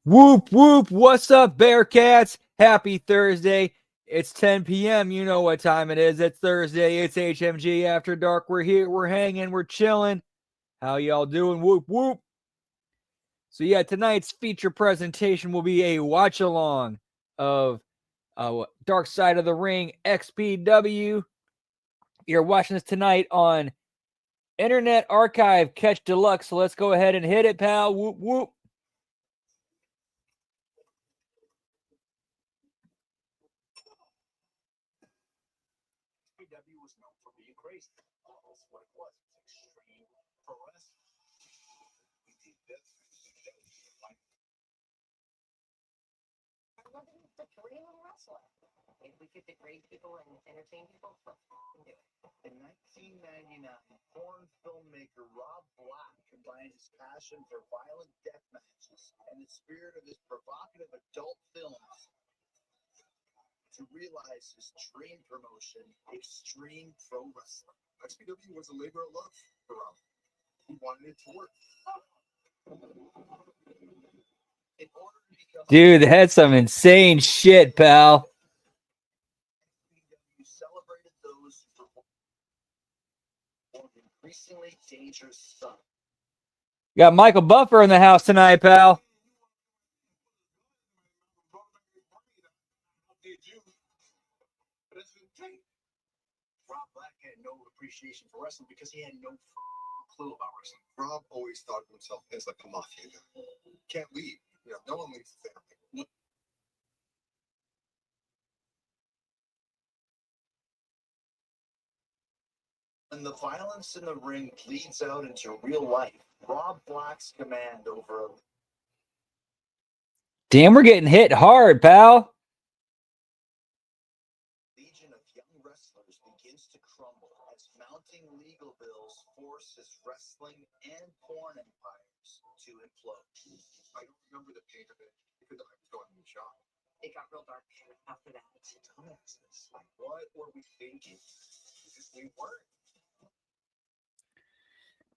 Whoop, whoop. What's up, Bearcats? Happy Thursday. It's 10 p.m. You know what time it is. It's Thursday. It's HMG After Dark. We're here. We're hanging. We're chilling. How y'all doing? Whoop, whoop. So, yeah, tonight's feature presentation will be a watch along of Dark Side of the Ring XPW. You're watching this tonight on Internet Archive Catch Deluxe. So, let's go ahead and hit it, pal. Whoop, whoop. XPW was known for being crazy. That's what it was. It's extreme pro wrestling. We did this. I'm living the dream of a wrestler. If we could degrade people and entertain people, let's fucking do it. In 1999, porn filmmaker Rob Black combined his passion for violent death matches and the spirit of his provocative adult films to realize his dream promotion, Extreme Pro Wrestling. XPW was a labor of love for Rob. He wanted it to work. In order to become Dude, that's some insane shit, pal. XPW celebrated those who performed increasingly dangerous stuff. Got Michael Buffer in the house tonight, pal. Rob Black had no appreciation for wrestling because he had no clue about wrestling. Rob always thought of himself as like a mafia guy. Can't leave. You know, no one leaves the family. When the violence in the ring bleeds out into real life, Rob Black's command over a Damn, we're getting hit hard, pal. legion of young wrestlers begins to crumble as mounting legal bills force his wrestling and porn empires to implode. I don't remember the pain of it because I was going in shock. It got real dark after that. Dumbasses. Like, what were we thinking? Because we weren't.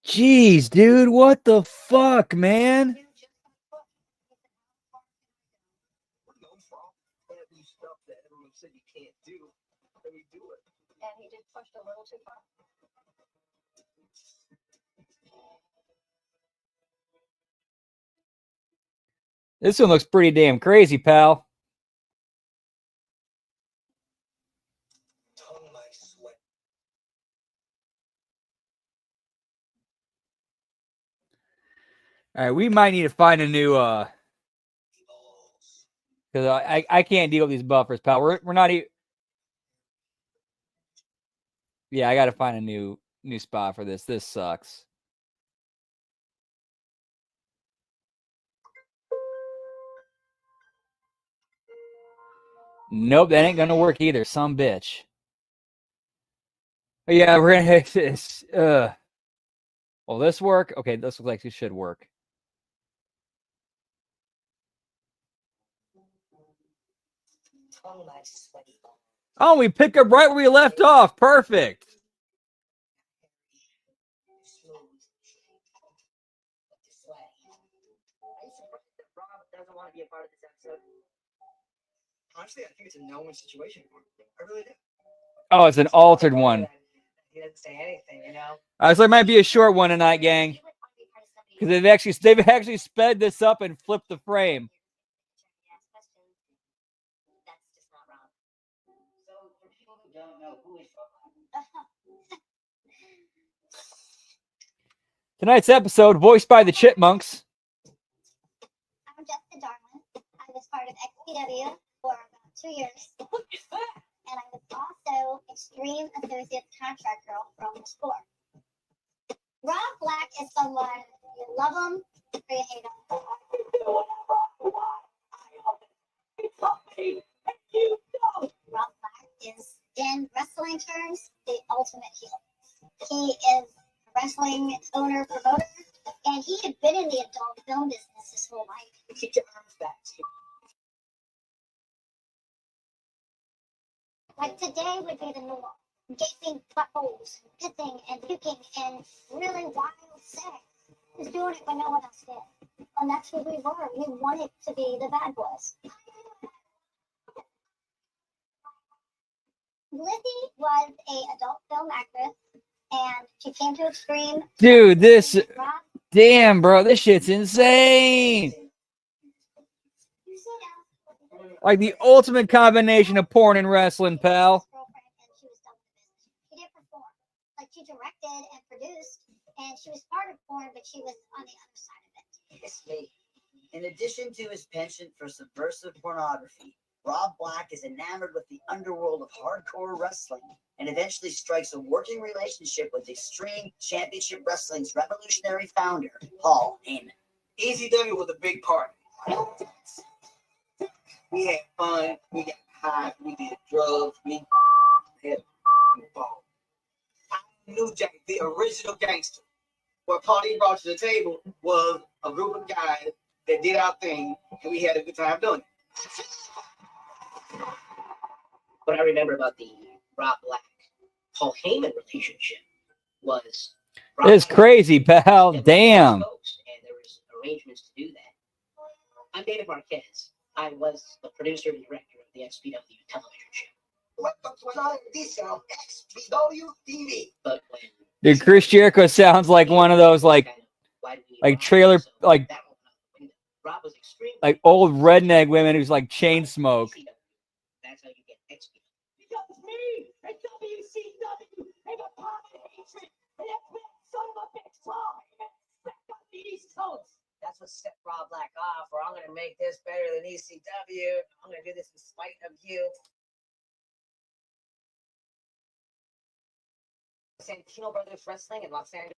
Jeez, dude, what the fuck, man? We're known for all that new stuff that everyone said you can't do, and we do it. And he just pushed a little too far. This one looks pretty damn crazy, pal. Tongue my sweat. All right, we might need to find a new because I can't deal with these buffers, pal. We're not even. Yeah, I got to find a new spot for this. This sucks. Nope, that ain't gonna work either. Some bitch. Yeah, we're gonna hit this. Will this work? Okay, this looks like it should work. Tongue my sweaty balls. Oh, we pick up right where we left off. Perfect. Smooth. Sweaty. Are you surprised that Rob doesn't want to be a part of this episode? Honestly, I think it's a no-win situation for him. I really do. Oh, it's an altered one. He doesn't say anything, you know? So it might be a short one tonight, gang. Because they've actually sped this up and flipped the frame. That's just not Rob. So for people who don't know, who is Rob? Tonight's episode, voiced by the Chipmunks. I'm Jessica Darwin. I was part of XPW for about 2 years. And I was also Extreme Associates contract girl for almost 4. Rob Black is someone, you love him or you hate him. Rob Black is, in wrestling terms, the ultimate heel. He is a wrestling owner, promoter, and he had been in the adult film business his whole life. Keep your arms back. Like today would be the norm. Gaping buttholes, pissing and puking and really wild sex. was doing it when no one else did. And that's who we were. We wanted to be the bad boys. Lizzie was an adult film actress, and she came to Extreme. Dude, this... Damn, bro, this shit's insane. Like the ultimate combination of porn and wrestling, pal. She didn't perform. Like, she directed and produced, and she was part of porn, but she was on the other side of it. It's me. In addition to his penchant for subversive pornography, Rob Black is enamored with the underworld of hardcore wrestling and eventually strikes a working relationship with Extreme Championship Wrestling's revolutionary founder, Paul Heyman. ECW was a big party. We had fun, we got high, we did drugs, we had fun. I knew Jack, the original gangster. What Paulie brought to the table was a group of guys that did our thing, and we had a good time doing it. What I remember about the Rob Black Paul Heyman relationship was It's crazy, pal. Damn. And there was arrangements to do that. I'm David Marquez. I was the producer and director of the XPW television show. What was on this show? XPW TV. But when Dude, Chris Jericho sounds like one of those like trailer, like Rob was extremely old redneck women who's like chain smoke. That's how you get XPW. Because me and WCW and a pot of hatred and that son of a bitch Paul Heyman on the East Coast. That's what set Rob Black off, or I'm going to make this better than ECW. I'm going to do this in spite of you. Santino Brothers Wrestling in Los Angeles.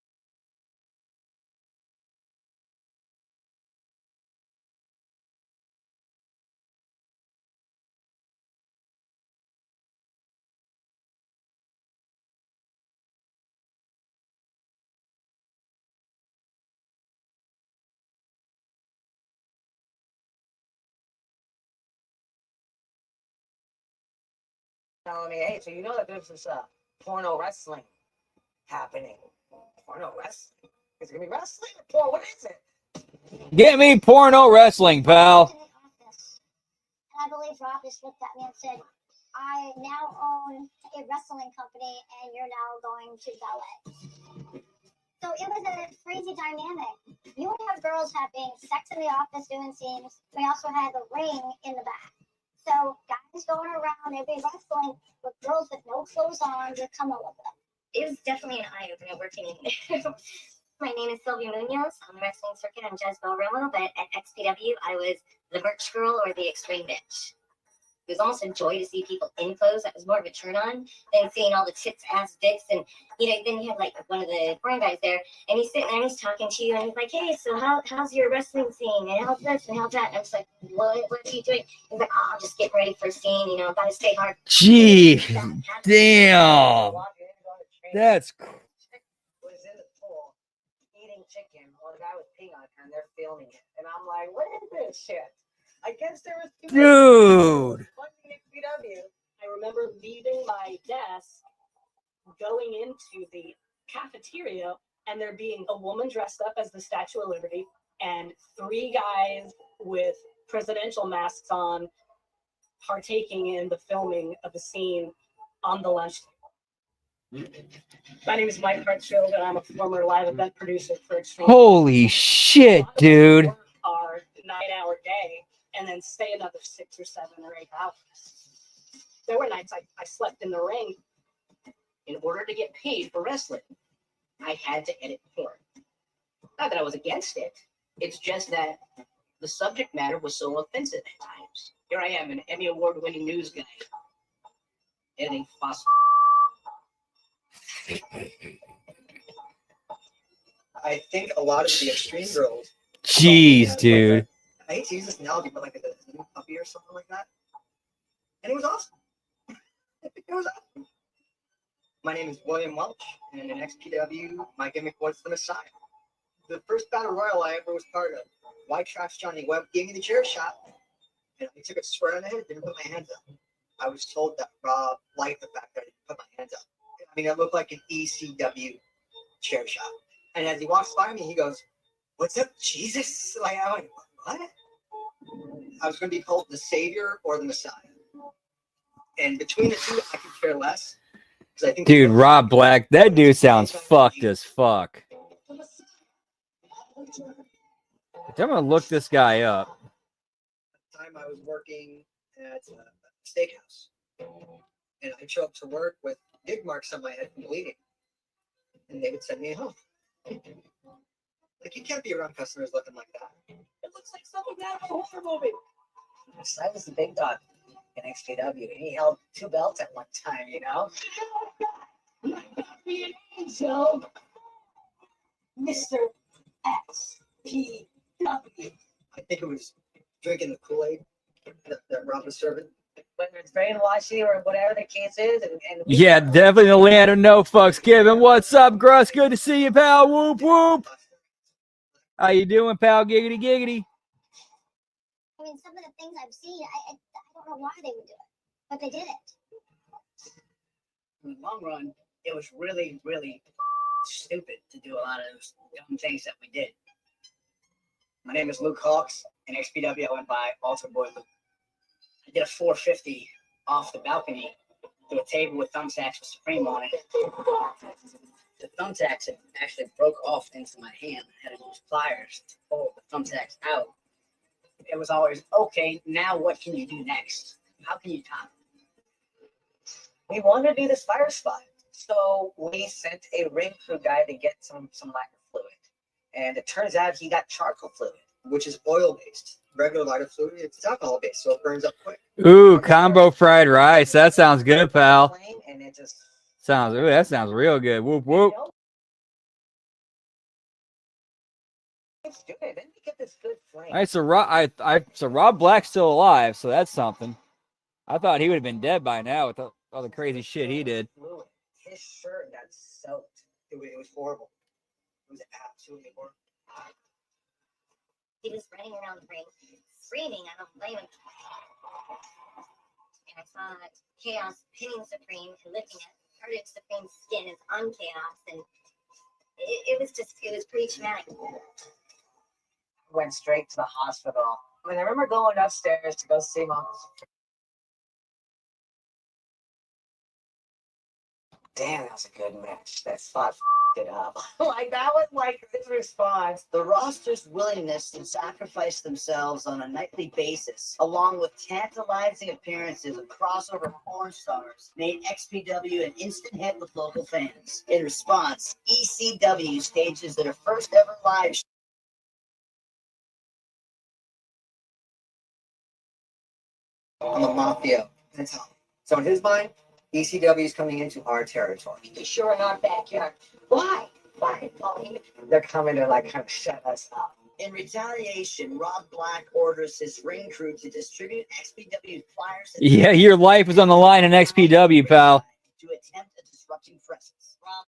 Telling me, hey, so you know that there's this porno wrestling happening. Porno wrestling? Is it going to be wrestling or porn? What is it? Get me porno wrestling, pal. And I believe Rob just looked at me and said, I now own a wrestling company and you're now going to ballet. So it was a crazy dynamic. You would have girls having sex in the office doing scenes. We also had the ring in the back. So guys going around, they'd be wrestling with girls with no clothes on, would come over them. It was definitely an eye-opener working in there. My name is Sylvia Munoz. On the wrestling circuit, I'm Jezebel Romo, but at XPW, I was the merch girl or the extreme bitch. It was almost a joy to see people in clothes. That was more of a turn on than seeing all the tits, ass, dicks. And, then you have like one of the porn guys there, and he's sitting there and he's talking to you, and he's like, hey, so how's your wrestling scene? And how's this and how's that? And I'm just like, what are you doing? He's like, oh, I'm just getting ready for a scene, gotta stay hard. Gee, damn. That's Was in the pool eating chicken while the guy was peeing on her and they're filming it. And I'm like, what is this shit? I guess there was too dude. XPW. I remember leaving my desk, going into the cafeteria, and there being a woman dressed up as the Statue of Liberty and 3 guys with presidential masks on partaking in the filming of the scene on the lunch table. My name is Mike Hartsfield, and I'm a former live event producer for Extreme. Holy shit, dude. Our 9-hour day, and then stay another 6 or 7 or 8 hours. There were nights I slept in the ring. In order to get paid for wrestling, I had to edit porn. Not that I was against it. It's just that the subject matter was so offensive at times. Here I am, an Emmy Award-winning news guy, editing fossil. I think a lot of the extreme girls. Jeez, dude. I hate to use this analogy, but like a new puppy or something like that. And it was awesome. It was awesome. My name is William Welch, and in XPW, my gimmick was the Messiah. The first battle royal I ever was part of, White Trash Johnny Webb gave me the chair shot, and I took a swear on the head, didn't put my hands up. I was told that Rob liked the fact that I didn't put my hands up. I mean, it looked like an ECW chair shot. And as he walks by me, he goes, what's up, Jesus? Like, I'm like, what? I was going to be called the Savior or the Messiah. And between the two, I could care less. I think Dude, Rob Black, that dude sounds fucked as fuck. I'm gonna look this guy up. Time I was working at a steakhouse, and I'd show up to work with dig marks on my head from bleeding, and they would send me home. Like, you can't be around customers looking like that. It looks like something out of a horror movie. I was the big dog in XPW. He held 2 belts at one time, you know? So, Mr. XPW. I think it was drinking the Kool-Aid that Rob was serving. Whether it's brainwashing or whatever the case is. And Yeah, definitely the land of no fucks given. What's up, Gruss? Good to see you, pal. Whoop, whoop. How you doing, pal? Giggity, giggity. I mean, some of the things I've seen, I don't know why they would do it, but they did it. In the long run, it was really, really stupid to do a lot of those dumb things that we did. My name is Luke Hawks. In XPW, I went by Altar Boy Luke. I did a 450 off the balcony to a table with thumbtacks with Supreme on it. The thumbtacks actually broke off into my hand. I had to use pliers to pull the thumbtacks out. It was always, okay, now what can you do next? How can you top it? we wanted to do this fire spot. So we sent a ring crew guy to get some lighter fluid. And it turns out he got charcoal fluid, which is oil-based. Regular lighter fluid, it's alcohol-based, so it burns up quick. Ooh, combo fried rice. That sounds good, pal. and it just That sounds real good. Whoop, whoop. it's good. Then you get this good flame. All right, so Rob Black's still alive, so that's something. I thought he would have been dead by now with all the crazy shit he did. His shirt got soaked. It was horrible. It was absolutely horrible. He was running around the ring, screaming, I don't blame him. And I saw Chaos pinning Supreme and lifting it. Part of Supreme's skin is on Chaos, and it was pretty traumatic. Went straight to the hospital. I mean, I remember going upstairs to go see Mom. Damn, that was a good match. That spot it up. Like, that was like his response. The roster's willingness to sacrifice themselves on a nightly basis, along with tantalizing appearances of crossover porn stars, made XPW an instant hit with local fans. In response, ECW stages their first ever live show. I'm a mafia. That's all. So in his mind, ECW is coming into our territory. Sure, in our backyard. Why? Why, Pauline? They're coming to like kind of shut us up. In retaliation, Rob Black orders his ring crew to distribute XPW flyers. Yeah, your life is on the line in XPW, pal. To attempt a disrupting presence. Rob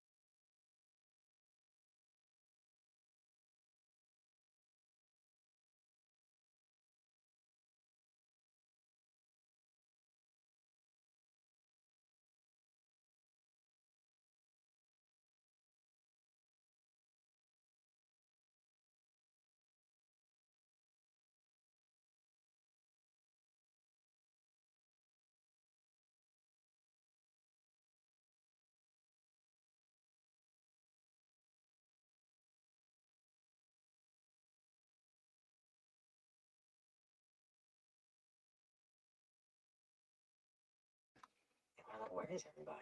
Where is everybody?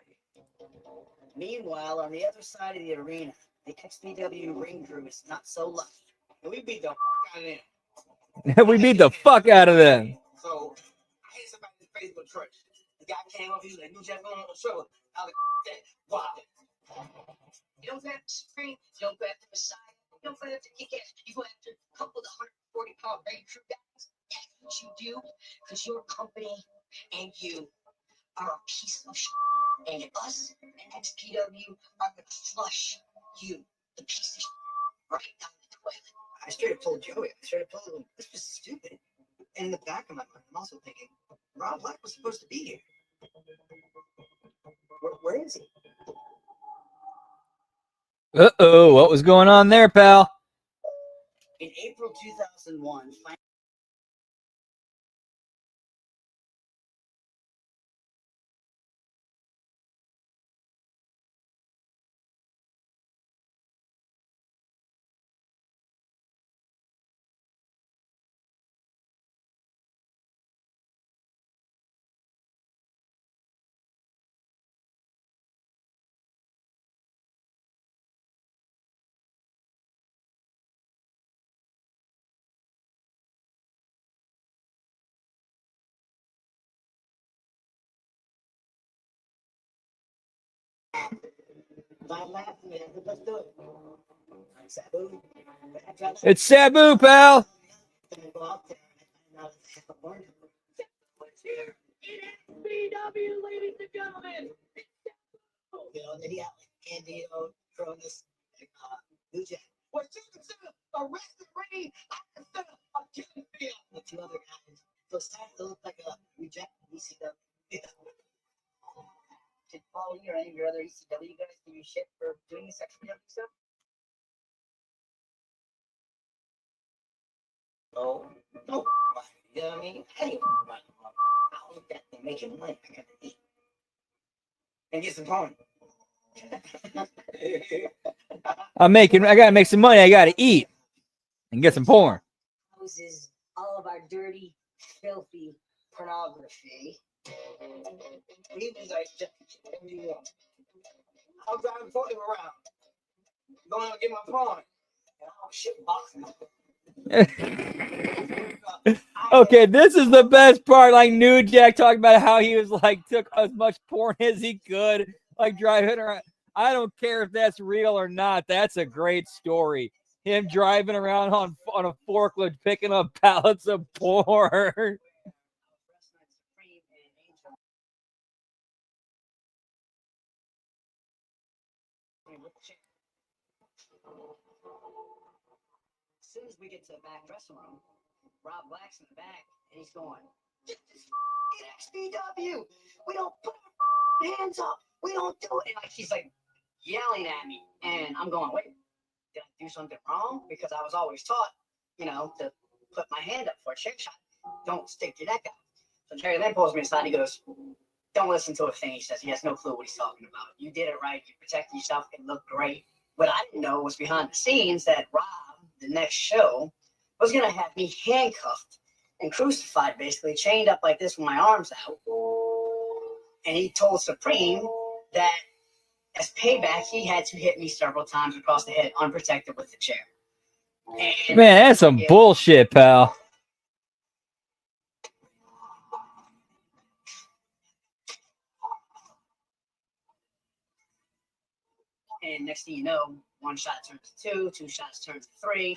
Meanwhile, on the other side of the arena, the XPW ring crew is not so lucky. And we beat the out of them. We beat the fuck out of them. So I hit somebody in the Facebook church. The guy came up, he was like, New Jack on the show. I was like, wow. You don't go after Supreme, you don't go after Messiah, you don't go after Kick-Ass, you go after a couple of 140-pound ring crew guys. That's what you do, because your company and you are a piece of shit. And us and XPW are going to flush you, the piece of shit, right down the toilet. I straight up told Joey, this was stupid. And in the back of my mind, I'm also thinking, Rob Black was supposed to be here. Where is he? Uh-oh, what was going on there, pal? In April 2001, let's do it. Sabu. It's Sabu, pal. Go out there and What's here in XPW, ladies and gentlemen? then he got like Andy, Cronus, New Jack. What you consider a wrestling ring, I consider a killing field. And two other guys. So it's starting to look like a rejected ECW. Did Paul or any of your other ECW guys give you shit for doing this XPW stuff? No. You know what I mean? Hey, I look at them making money. I gotta eat. And get some porn. I gotta make some money. I gotta eat and get some porn. Houses all of our dirty, filthy pornography. He was like, I'm driving for him around. Going to get my porn. And oh shit, boxing. Okay, this is the best part. Like New Jack talked about how he was like took as much porn as he could, like driving around. I don't care if that's real or not. That's a great story. Him driving around on a forklift picking up pallets of porn. As soon as we get to the back dressing room, Rob Black's in the back, and he's going, "This is XPW. We don't put our hands up. We don't do it." And like he's like yelling at me, and I'm going, "Wait, did I do something wrong?" Because I was always taught, to put my hand up for a chair shot. Don't stick your neck out. So Jerry then pulls me aside. He goes, "Don't listen to a thing he says. He has no clue what he's talking about. You did it right. You protected yourself. It looked great." What I didn't know was behind the scenes that Rob, the next show, was going to have me handcuffed and crucified, basically chained up like this with my arms out. And he told Supreme that as payback, he had to hit me several times across the head, unprotected with the chair. And Man, that's some bullshit, pal. And next thing you know, one shot turns to two shots turns to three.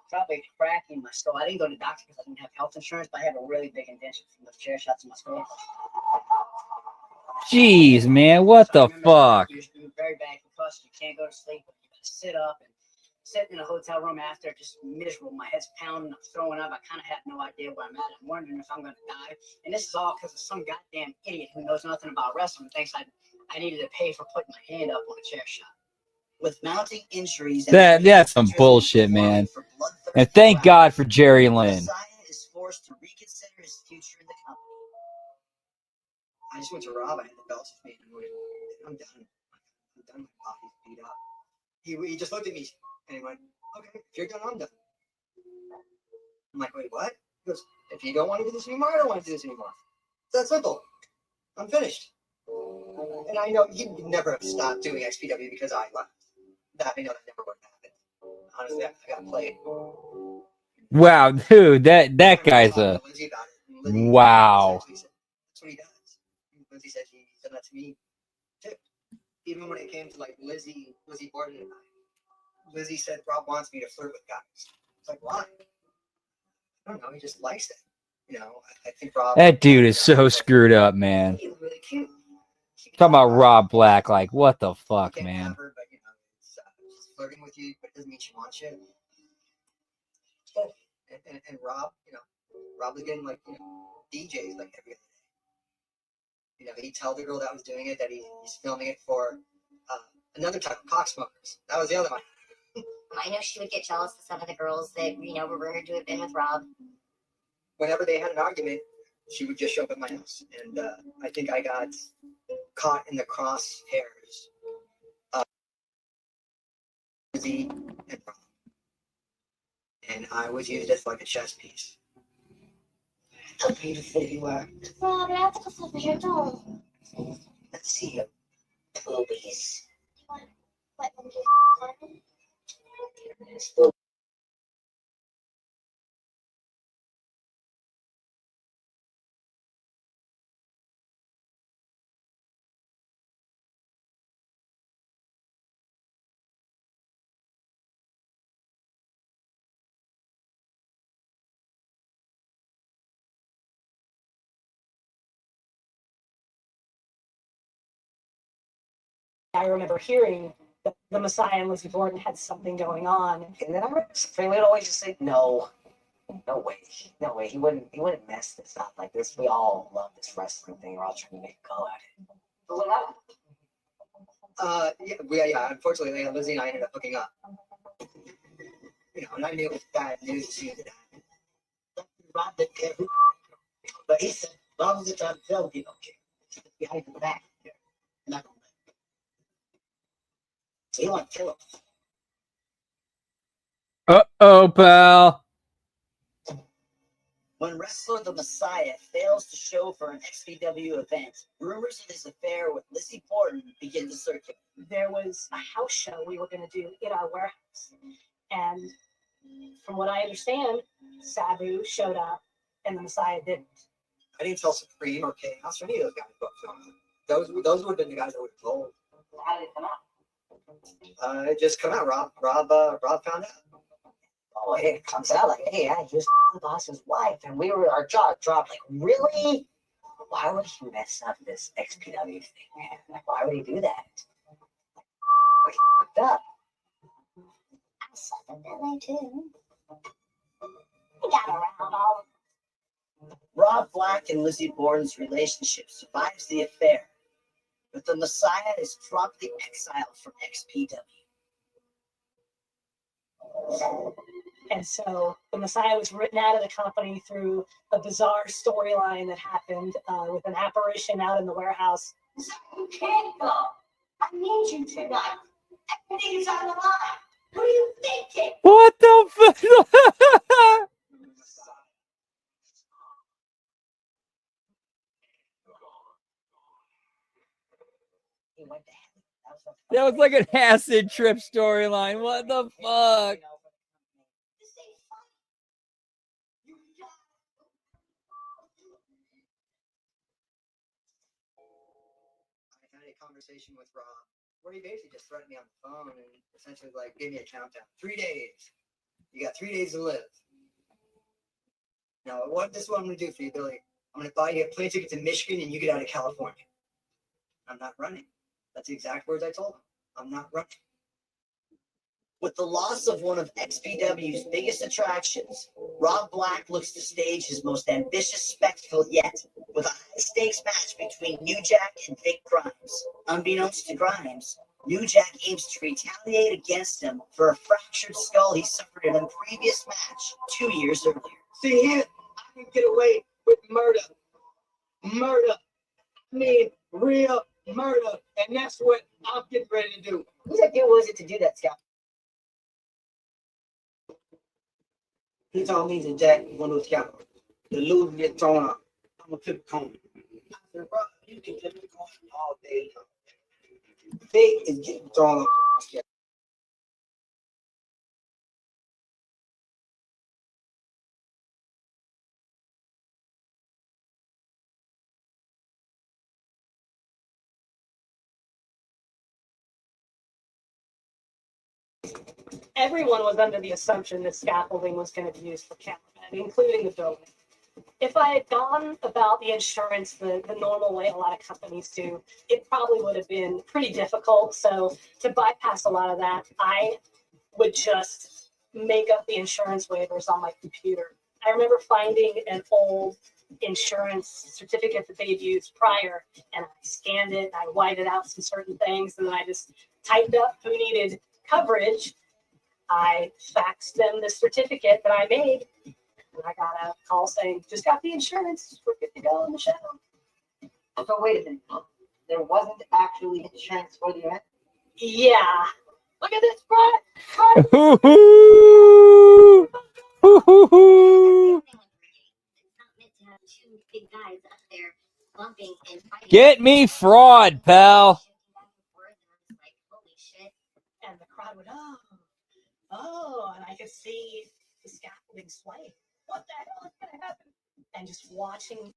Probably cracking my skull. I didn't go to the doctor because I didn't have health insurance, but I have a really big indentation from those chair shots in my skull. Jeez, man, what the fuck? You're very bad concussed. You can't go to sleep. You gotta sit up and sit in a hotel room after, just miserable. My head's pounding. I'm throwing up. I kind of have no idea where I'm at. I'm wondering if I'm gonna die. And this is all because of some goddamn idiot who knows nothing about wrestling and thinks I needed to pay for putting my hand up on a chair shot. With mounting injuries, That's some bullshit, man. And thank God for Jerry Lynn. Messiah is forced to reconsider his future in the company. I just went to Rob. I had the belts with me. I'm done. I'm done. My body's beat up. He just looked at me and he went, "Okay, if you're done, I'm done." I'm like, "Wait, what?" He goes, "If you don't want to do this anymore, I don't want to do this anymore. It's that simple. I'm finished." And I know he would never have stopped doing XPW because I left. That I know that never would have happened. Honestly, I got played. Wow, dude, that guy's a wow. That's what he does. Lindsay said he's done that to me too. Even when it came to like Lizzie Borden and I. Lizzie said Rob wants me to flirt with guys. It's like, why? I don't know. He just likes it. I think Rob. That dude is so screwed up, man. He's really cute. Talking about Rob Black, like what the fuck, You can't man? have her, but she's flirting with you, but it doesn't mean she wants you. Oh, and Rob, Rob was getting DJs like every other day. He'd tell the girl that was doing it that he's filming it for another type of cock smokers. That was the other one. I know she would get jealous of some of the girls that, were rumored to have been with Rob. Whenever they had an argument, she would just show up at my house. And I think I got caught in the crosshairs of Lizzie and Rob. And I was used as like a chess piece. How beautiful you are. Rob, I have to go flip your dome. Let's see your boobies. What? I remember hearing that the Messiah and Lizzie Borden had something going on. And then I remember Supreme would always just say, no way, he wouldn't mess this up like this. We all love this wrestling thing. We're all trying to make a go at it. Yeah, unfortunately, Lizzie and I ended up hooking up. And I knew it was bad news to you that Rob didn't care who, but he said, as long as it's on film, he don't care. Behind the back, not gonna let. So he want to kill him. Uh-oh, pal. When wrestler The Messiah fails to show for an XPW event, rumors of his affair with Lizzie Borden begin to circulate. There was a house show we were going to do in our warehouse. And from what I understand, Sabu showed up and the Messiah didn't. I didn't tell Supreme or Chaos or any of those guys about filming. Those would have been the guys that would have told. How did it come out? It just come out. Rob found out. Oh, it comes out like, hey, I just the boss's wife, and our jaw dropped. Like, really? Why would he mess up this XPW thing, man? Like, why would he do that? Like, he fucked up. I saw the Billy too. He got around all. Rob Black and Lizzie Borden's relationship survives the affair, but the Messiah is promptly exiled from XPW. And so the Messiah was written out of the company through a bizarre storyline that happened with an apparition out in the warehouse. You can't go. I need you tonight. Everything is on the line. What are you thinking? What the fuck? He went to heaven. That was like an acid trip storyline. What the fuck? This ain't fun. You got. I had a conversation with Rob where he basically just threatened me on the phone and essentially like gave me a countdown. 3 days. You got 3 days to live. Now, this is what I'm going to do for you, Billy. I'm going to buy you a plane ticket to Michigan and you get out of California. I'm not running. That's the exact words I told him. I'm not running. With the loss of one of XPW's biggest attractions, Rob Black looks to stage his most ambitious spectacle yet, with a high-stakes match between New Jack and Vic Grimes. Unbeknownst to Grimes, New Jack aims to retaliate against him for a fractured skull he suffered in a previous match 2 years earlier. See here, I can get away with murder. Murder. I mean, real murder. And that's what I'm getting ready to do. Whose idea was it to do that, Scott? He told me to Jack one of those counts. The loser get thrown up. I'm gonna flip a coin. I said, bro, you can flip the coin all day. Big is getting thrown up. Everyone was under the assumption that scaffolding was going to be used for cameramen, including the building. If I had gone about the insurance the normal way a lot of companies do, it probably would have been pretty difficult. So to bypass a lot of that, I would just make up the insurance waivers on my computer. I remember finding an old insurance certificate that they'd used prior, and I scanned it, I whited out some certain things, and then I just typed up who needed coverage. I faxed them the certificate that I made, and I got a call saying, just got the insurance, we're good to go on the show. So wait a minute. There wasn't actually insurance for the event? Yeah. Look at this, Brad. Hoo hoo! Hoo hoo hoo! It's not meant to have two big guys up there bumping and fighting. Get me fraud, pal. Like, holy shit. And the crowd went, oh, and I could see the scaffolding sway. What the hell is going to happen? And just watching.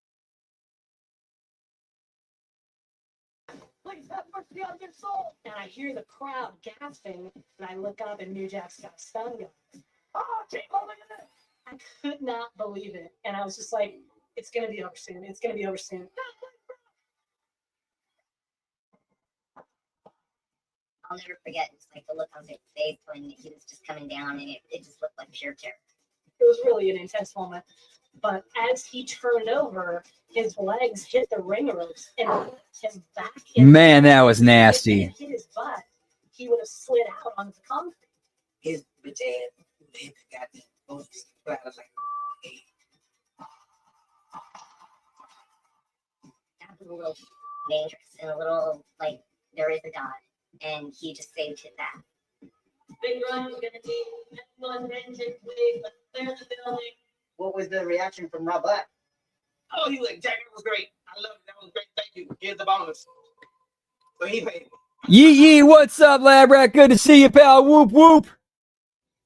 Please have mercy on your soul. And I hear the crowd gasping, and I look up, and New Jack's got a stun gun. Oh, keep holding it. I could not believe it. And I was just like, it's going to be over soon. It's going to be over soon. I'll never forget. It's like the look on his face when he was just coming down, and it just looked like pure terror. It was really an intense moment. But as he turned over, his legs hit the ring ropes and hit him back. Man, that was nasty. If he had hit his butt, he would have slid out onto the concrete. His bitch ass hit the goddamn post. I was like, hey. That was a little dangerous and a little like there is a God, and he just saved his ass. Big Run was gonna be one engine, please, but clear the building. What was the reaction from Rob Black? Oh, he was like, Jack, that was great. I love it. That was great. Thank you. Here's the bonus. So anyway. Yee yee, what's up, lab rat? Good to see you, pal. Whoop whoop.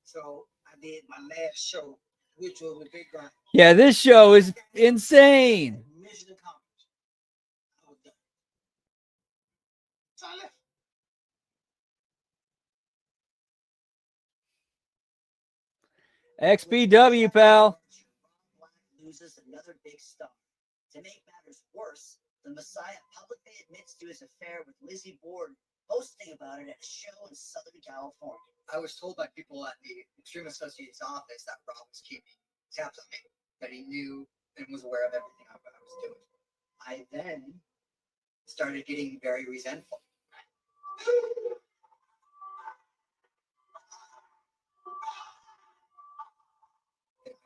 So I did my last show, which was with Big Grind. Yeah, this show is insane. Mission accomplished. I was done. So I left. XPW, pal. Black loses another big star. To make matters worse, the Messiah publicly admits to his affair with Lizzie Borden, boasting about it at a show in Southern California. I was told by people at the Extreme Associate's office that Rob was keeping tabs on me, that he knew and was aware of everything I was doing. I then started getting very resentful.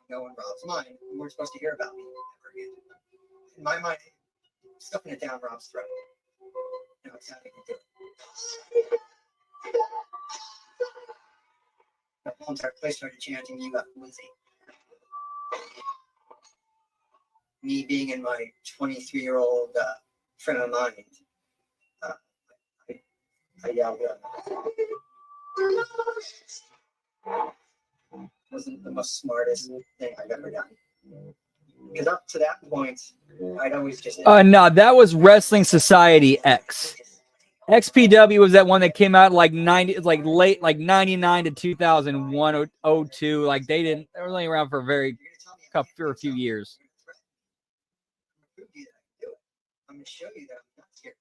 No in Rob's mind, we weren't supposed to hear about me ever again. In my mind, stuffing it down Rob's throat. No, it's not even do it. The whole entire place started chanting, "You got Lizzie." Me being in my 23-year-old frame of mind, I yelled, wasn't the most smartest thing I've ever done. Because up to that point, I'd always just. No, that was Wrestling Society X. XPW was that one that came out like late 99 to 2001, 02. Like they were only around for for a few years. I'm going to show you that I'm not scared.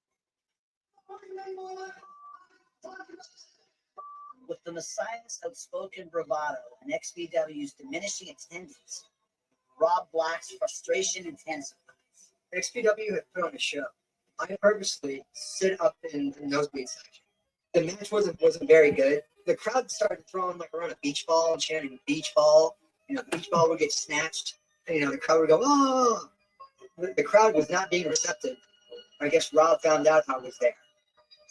With the Messiah's outspoken bravado and XPW's diminishing attendance, Rob Black's frustration intensifies. XPW had put on a show. I purposely sit up in the nosebleed section. The match wasn't very good. The crowd started throwing like around a beach ball and chanting "beach ball." You know, the beach ball would get snatched. And, you know, the crowd would go, "Oh!" The crowd was not being receptive. I guess Rob found out I was there,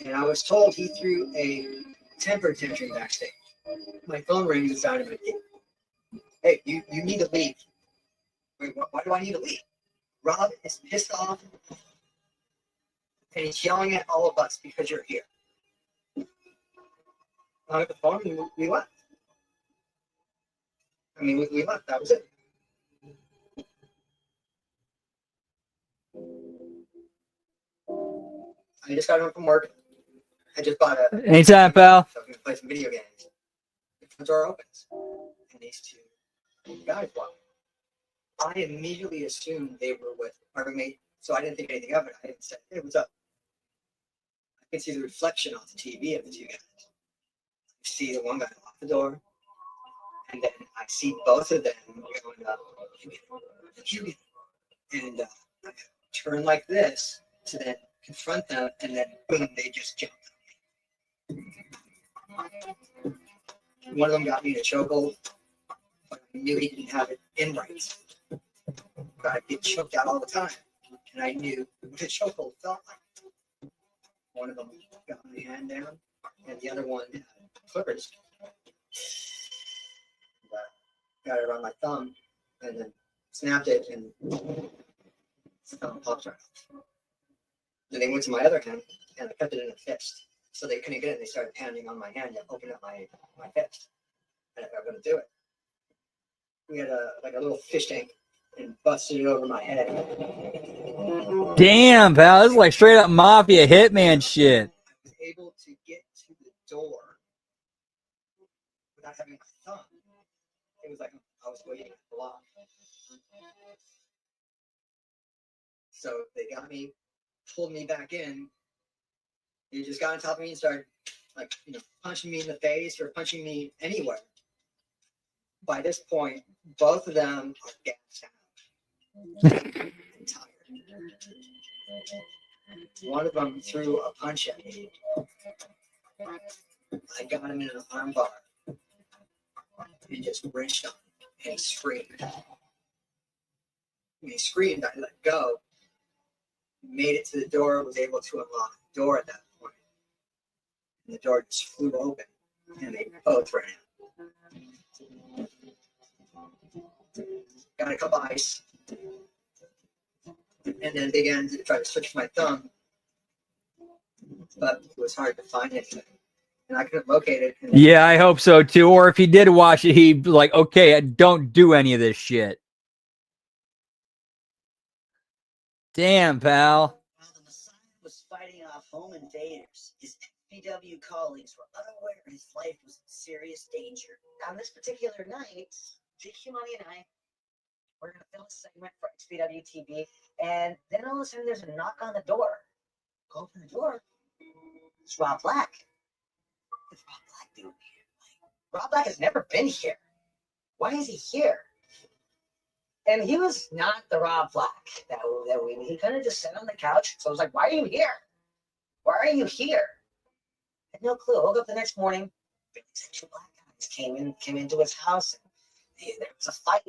and I was told he threw a temper tantrum backstage. My phone rings inside of my kid. Hey, you need to leave. Wait, why do I need to leave? Rob is pissed off, and he's yelling at all of us because you're here. I got the phone, and we left. I mean, we left. That was it. I just got home from work. I just bought a. Anytime, pal. So I'm gonna play some video games. The front door opens, and these two guys walk in. I immediately assumed they were with our roommate, so I didn't think anything of it. I didn't say, "Hey, what's up?" I can see the reflection on the TV of the two guys. I see the one guy lock the door, and then I see both of them going up. And I turn like this to then confront them, and then boom, they just jump. One of them got me in a chokehold, but I knew he didn't have it in right. But I'd get choked out all the time, and I knew what a chokehold felt like. One of them got my hand down, and the other one had clippers. Got it on my thumb, and then snapped it, and the thumb popped right off. Then they went to my other hand, and I kept it in a fist. So they couldn't get it, and they started pounding on my hand to open up my fist. And if I was going to do it, we had a little fish tank and busted it over my head. Damn, pal, this is like straight up mafia hitman shit. I was able to get to the door without having my thumb. It was like I was waiting at the block. So they got me, pulled me back in. They just got on top of me and started, like, punching me in the face or punching me anywhere. By this point, both of them are gassed out and tired. One of them threw a punch at me. I got him in an armbar and just wrenched on him, and he screamed. When he screamed, I let go, made it to the door, was able to unlock the door at that point. And the door just flew open, and they both ran out. Got a cup of ice, and then began to try to switch my thumb, but it was hard to find anything, and I couldn't locate it. Yeah, I hope so too. Or if he did watch it, he'd be like, okay, don't do any of this shit. Damn, pal. While the Messiah was fighting off home invaders, his XPW colleagues were unaware his life was in serious danger. On this particular night, GQ Money and I were going to film a segment for XPW TV, and then all of a sudden there's a knock on the door. Go open the door. It's Rob Black. What's Rob Black doing here? Rob Black has never been here. Why is he here? And he was not the Rob Black that we he kind of just sat on the couch. So I was like, why are you here? Why are you here? I had no clue. I woke up the next morning, two black guys came into his house, and there was a fight.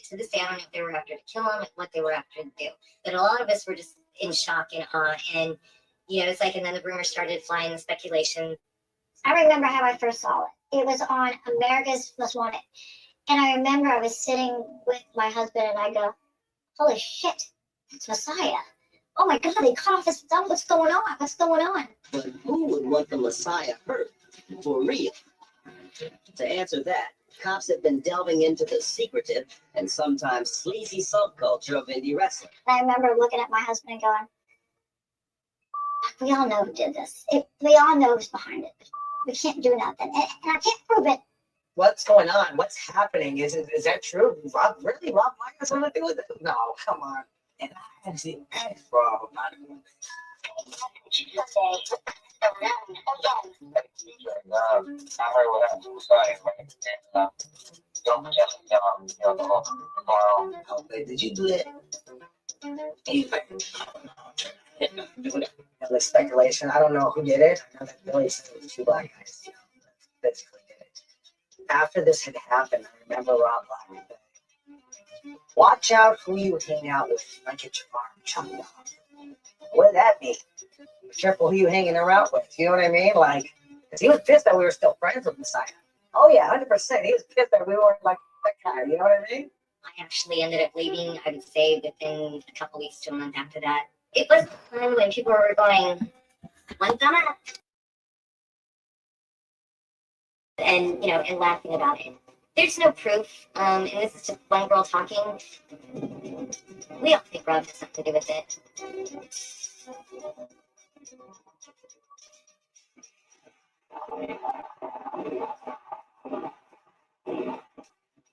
To this day, I don't know if they were after to kill him, what they were after to do. But a lot of us were just in shock and awe. And, it's like, and then the rumors started flying, the speculation. I remember how I first saw it. It was on America's Most Wanted. And I remember I was sitting with my husband and I go, holy shit, it's Messiah. Oh my God, they cut off his thumb. What's going on? What's going on? But who would want the Messiah hurt for real? To answer that, cops have been delving into the secretive and sometimes sleazy subculture of indie wrestling. And I remember looking at my husband and going, we all know who did this. We all know who's behind it. We can't do nothing. And I can't prove it. What's going on? What's happening? Is that true? Rob Black has something to do with it? No, come on. And I actually asked Rob about it. I heard what happened to Messiah, don't tell him, Okay, did you do that? The speculation. I don't know who did it. I know that Billy said it was two black guys. Basically did it. After this had happened, I remember Rob Black saying, watch out who you hang out with. You might get your arm chopped off. What did that mean? Be careful who you hanging around with. You know what I mean? Like, because he was pissed that we were still friends with Messiah. Oh yeah, 100%. He was pissed that we weren't like that guy. You know what I mean? I actually ended up leaving, I would say, within a couple weeks to a month after that. It was a time when people were going, one thumb up. And, and laughing about it. There's no proof, and this is just one girl talking. We all think Rob has something to do with it.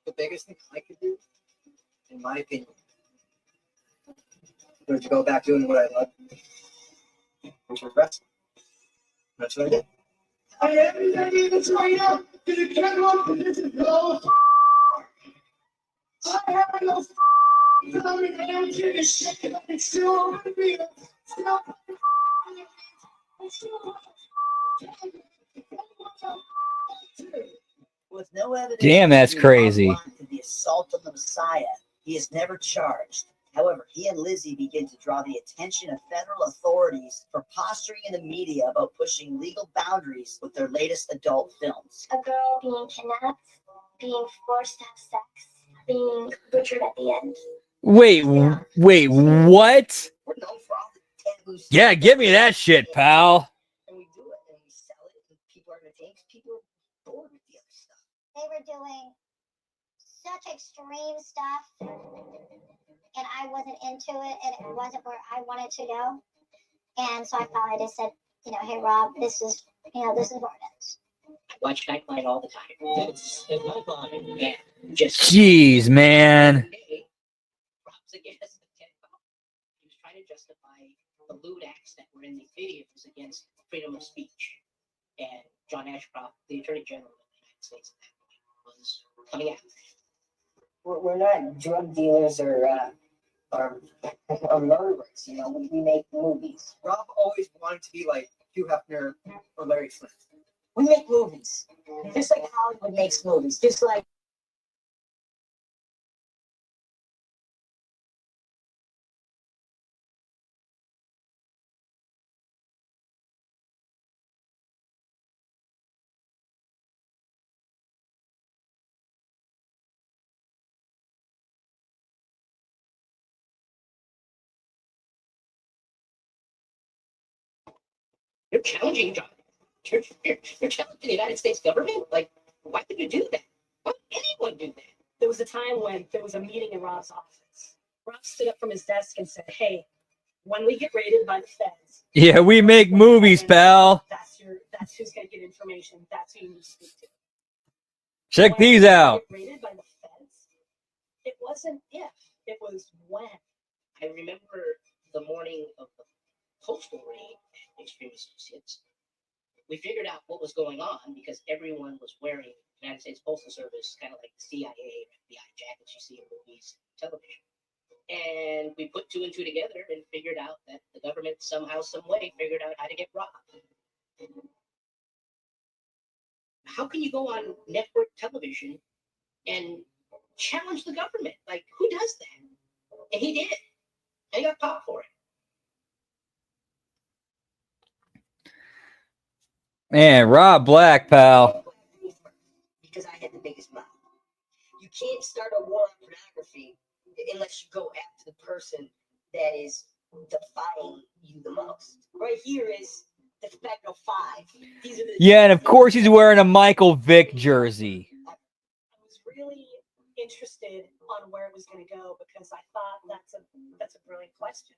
The biggest thing I could do, in my opinion, was to go back doing what I love, which was wrestling. That's what I did. With no evidence Damn, that's linking Rob crazy. Black to the assault on the Messiah, he is never charged. However, he and Lizzie begin to draw the attention of federal authorities for posturing in the media about pushing legal boundaries with their latest adult films. A girl being kidnapped, being forced to have sex, being butchered at the end. Wait, wait, what? We're known for all the taboo stuff. Yeah, give me that shit, pal. And we do it, and we sell it, and people are entertained. People are bored with the other stuff. They were doing such extreme stuff, and I wasn't into it, and it wasn't where I wanted to go. And so I finally just said, hey Rob, this is where it is. I watch Nightline all the time. It's Nightline. Yeah. Just Jeez, man. today, Rob's against the TikTok. He was trying to justify the lewd acts that were in the videos against freedom of speech. And John Ashcroft, the Attorney General of the United States at that point, was coming out. We're not drug dealers or murderers, we make movies. Rob always wanted to be like Hugh Hefner or Larry Flint. We make movies. Just like Hollywood makes movies. Just like You're challenging John. You're challenging the United States government? Like, why would you do that? Why would anyone do that? There was a time when there was a meeting in Rob's office. Rob stood up from his desk and said, hey, when we get raided by the feds, Yeah, we make movies, pal. that's who's gonna get information. That's who you need to speak to. Check When these we out. get raided by the feds, it wasn't if, it was when. I remember the morning of the postal raid at Extreme Associates. We figured out what was going on because everyone was wearing United States Postal Service, kind of like the CIA or FBI jackets you see in movies and television. And we put two and two together and figured out that the government somehow, some way, figured out how to get robbed. How can you go on network television and challenge the government? Like, who does that? And he did. And he got popped for it. Man, Rob Black, pal. because I had the biggest mouth. You can't start a war on pornography unless you go after the person that is defying you the most. Right here is the Spectral 5. These are the Yeah, and of course he's wearing a Michael Vick jersey. I was really interested on where it was going to go because I thought that's a brilliant question.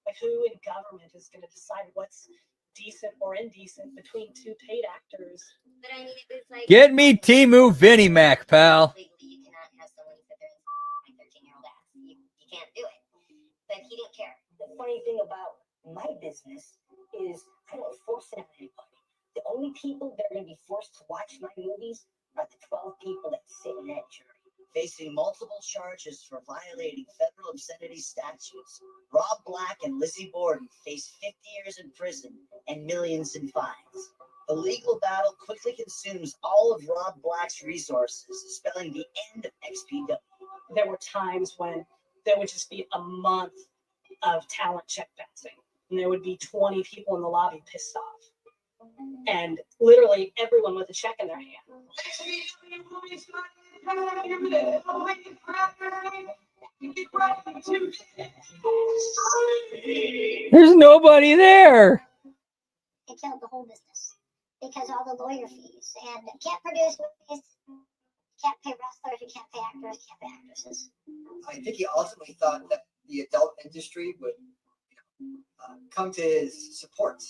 Like, who in government is going to decide what's decent or indecent between two paid actors? But I mean, it was like Get me Timu Vinnie Mac, pal. legally you cannot have someone sit there and my 13-year-old ass. You can't do it. But he didn't care. The funny thing about my business is I don't force it on anybody. The only people that are going to be forced to watch my movies are the 12 people that sit in that jury. Facing multiple charges for violating federal obscenity statutes, Rob Black and Lizzie Borden face 50 years in prison and millions in fines. The legal battle quickly consumes all of Rob Black's resources, spelling the end of XPW. There were times when there would just be a month of talent check bouncing, and there would be 20 people in the lobby pissed off. And literally everyone with a check in their hand. There's nobody there. It killed the whole business because all the lawyer fees and can't produce movies, can't pay wrestlers, you can't pay actors, can't pay actresses. I think he ultimately thought that the adult industry would come to his support,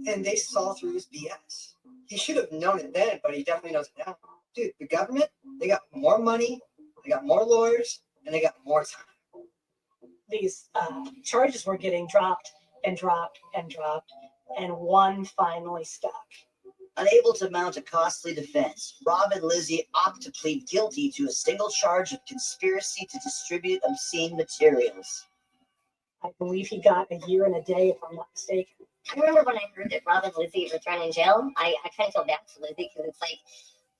and they saw through his BS. He should have known it then, but he definitely knows it now. Dude, the government, they got more money, they got more lawyers, and they got more time. These charges were getting dropped and dropped and dropped, and one finally stuck. Unable to mount a costly defense, Rob and Lizzie opt to plead guilty to a single charge of conspiracy to distribute obscene materials. I believe he got a year and a day, if I'm not mistaken. I remember when I heard that Rob and Lizzie were thrown in jail, I kind of felt bad for Lizzie because it's like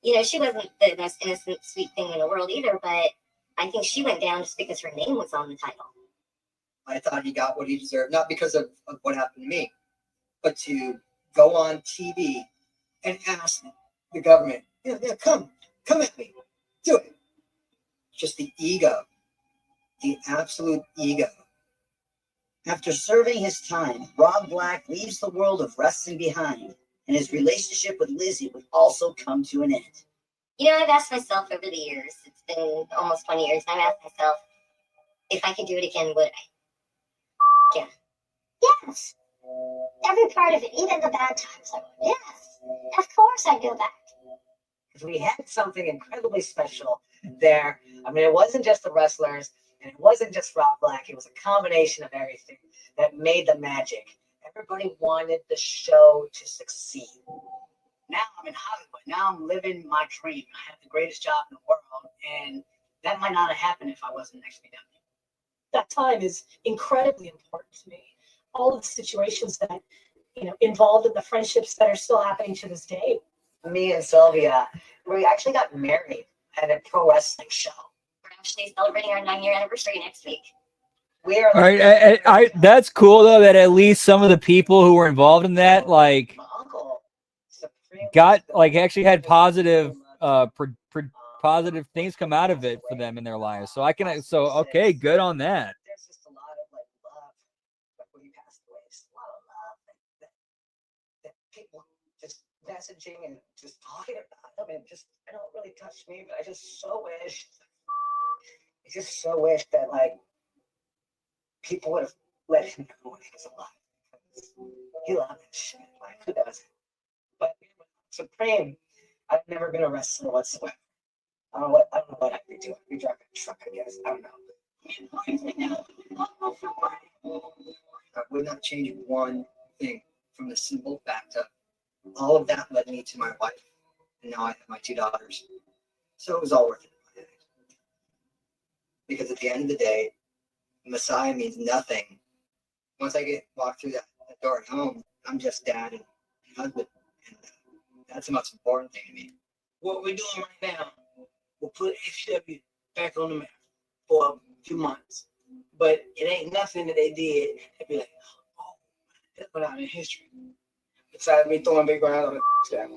You know, she wasn't the most innocent, sweet thing in the world either, but I think she went down just because her name was on the title. I thought he got what he deserved, not because of what happened to me, but to go on TV and ask the government, yeah, come at me, do it. Just the ego, the absolute ego. After serving his time, Rob Black leaves the world of wrestling behind, and his relationship with Lizzie would also come to an end. You know, I've asked myself over the years, it's been almost 20 years, and I've asked myself, if I could do it again, would I? Yeah. Yes. Every part of it, even the bad times. Yes. Of course I'd go back. Because we had something incredibly special there. I mean, it wasn't just the wrestlers, and it wasn't just Rob Black. It was a combination of everything that made the magic. Everybody wanted the show to succeed. Now I'm in Hollywood. Now I'm living my dream. I have the greatest job in the world, and that might not have happened if I wasn't in XPW. That time is incredibly important to me. All of the situations that, you know, involved in the friendships that are still happening to this day. Me and Sylvia, we actually got married at a pro wrestling show. We're actually celebrating our 9-year anniversary next week. We are. All right, that's cool though that at least some of the people who were involved in that like My uncle got like actually had positive positive things come out of it for them in their lives. So okay, good on that. There's just a lot of like love, like when he passed away, just a lot of love that people just messaging and just talking about him, and just I don't really touch me, but I just so wish that like people would have let him know when he was alive. He loved that shit. Like who doesn't? But Supreme, I've never been a wrestler whatsoever. I don't know what I'd be doing. I'd be driving a truck, I guess. I don't know. I would not change one thing from the simple fact of all of that led me to my wife, and now I have my 2 daughters. So it was all worth it. Because at the end of the day, Messiah means nothing. Once I walk through that door at home, I'm just dad and husband, and that's the most important thing to me. What we're doing right now will put XPW back on the map for a few months. But it ain't nothing that they did to be like, oh, that's what out in history. Besides me throwing big rounds on the staff.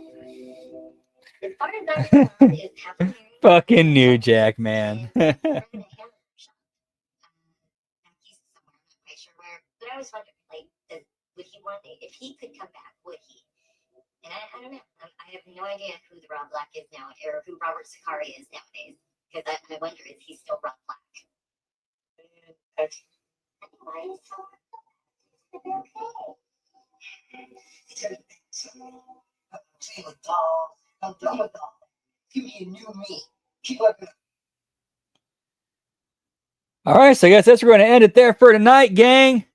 As far as I know, is happily married. Fucking New Jack, man. We're in a hamburger shop. Back east somewhere, I'm not quite sure where. But I always wondered, like, would he want it? If he could come back, would he? And I don't know. I have no idea who the Rob Black is now, or who Robert Sakari is nowadays. Because I wonder, is he still Rob Black? Anyway, so it's gonna be okay. See a doll. I'm done with doll. Give me a new me. Keep up with All right, so I guess that's we're going to end it there for tonight, gang.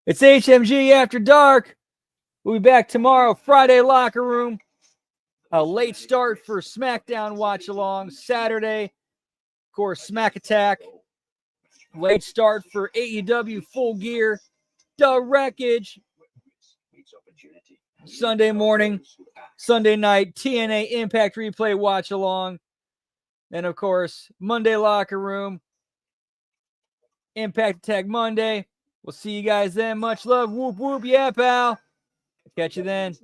It's HMG After Dark. We'll be back tomorrow, Friday Locker Room. A late start for SmackDown Watch Along. Saturday, of course, Smack Attack. Late start for AEW Full Gear. The Wreckage. Sunday morning, Sunday night, TNA Impact Replay Watch Along. And of course, Monday Locker Room. Impact Attack Monday. We'll see you guys then. Much love. Whoop, whoop. Yeah, pal. Catch you then.